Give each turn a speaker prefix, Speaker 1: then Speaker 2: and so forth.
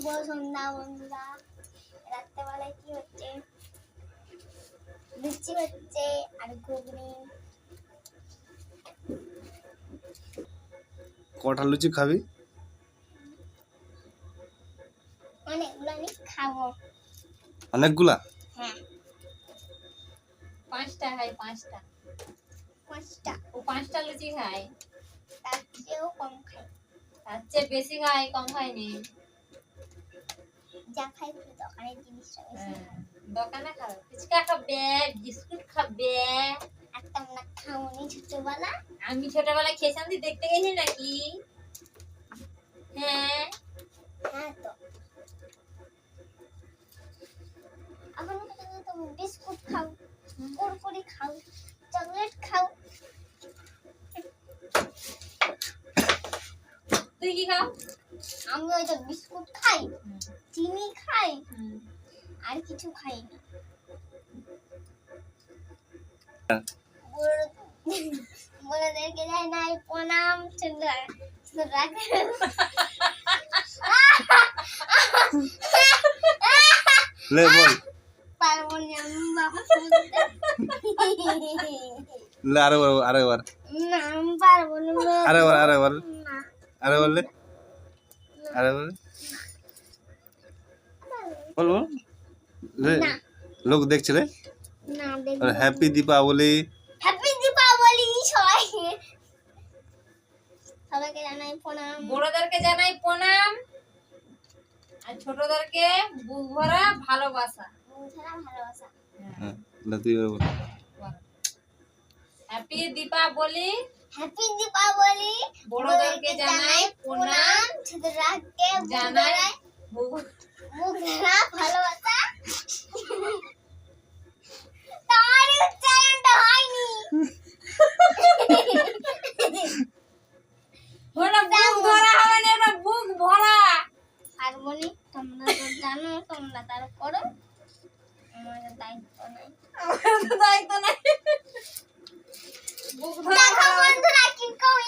Speaker 1: শুভ সন্ধ্যা বন্ধুরা। রাত্রেবেলায় কি হচ্ছে? লুচি হচ্ছে আর ঘুগনি।
Speaker 2: কটা লুচি খাবি?
Speaker 1: অনেকগুলো আমি খাবো।
Speaker 2: অনেকগুলা?
Speaker 1: হ্যাঁ,
Speaker 3: 5টা খাই, 5টা।
Speaker 1: 5টা।
Speaker 3: ও 5টা লুচি খায়,
Speaker 1: তার চেয়েও কম খাই।
Speaker 3: তার চেয়ে বেশি খাই, কম খাইনি।
Speaker 1: যা খাই একটু দোকানের জিনিসটা বেশি খাই।
Speaker 3: দোকানে খাবে, ফুচকা খাবে, বিস্কুট খাবে।
Speaker 1: আর তোমরা খাওনি ছোটবেলা?
Speaker 3: আমি ছোটবেলায় খেয়েছিলাম, তুই দেখতে গেছিস নাকি? হ্যাঁ,
Speaker 1: হ্যাঁ তো। এখন তুমি বিস্কুট খাও, কুরকুরি খাও, চকলেট খাও।
Speaker 3: তুই কি খাও?
Speaker 1: আমি ওই যে বিস্কুট খাই, চিনি খাই, আর কিছু খাই না। বড়দেরকে যাই নাই প্রণাম,
Speaker 2: লে বল।
Speaker 1: পারবো না আমি বাবা।
Speaker 2: লে আরেকবার
Speaker 1: না আমি পারবো না।
Speaker 2: আরেকবার
Speaker 1: না,
Speaker 2: আরেকবার লে আরেকবার বল বল লে।
Speaker 1: না,
Speaker 2: লোক দেখছে রে।
Speaker 1: না দেখবো।
Speaker 2: হ্যাপি দীপাবলি।
Speaker 1: হ্যাপি দীপাবলি সবাইকে জানাই প্রণাম।
Speaker 3: বড়দেরকে জানাই প্রণাম, আর ছোটদেরকে বুক ভরা ভালোবাসা।
Speaker 1: বুঝারা ভালোবাসা।
Speaker 2: হ্যাঁ, লে তুই বল।
Speaker 3: হ্যাপি দীপাবলি।
Speaker 1: হ্যাপি দীপাবলি।
Speaker 3: বড়দেরকে জানাই প্রণাম,
Speaker 1: ছোটদেরকে
Speaker 3: জানাই বুক
Speaker 1: বুঝারা ভালোবাসা। তোমার উচ্চারণটা হয়নি।
Speaker 3: ওটা বুক ভরা হবে না, ওটা বুক ভরা।
Speaker 1: হারমোনি তোমরা তো জানো, তোমরা তার করো, আমাদের দায়িত্ব নাই।
Speaker 3: আমার তো দায়িত্ব নাই। বুক ভরা
Speaker 1: দেখো বন্ধুরা কি কম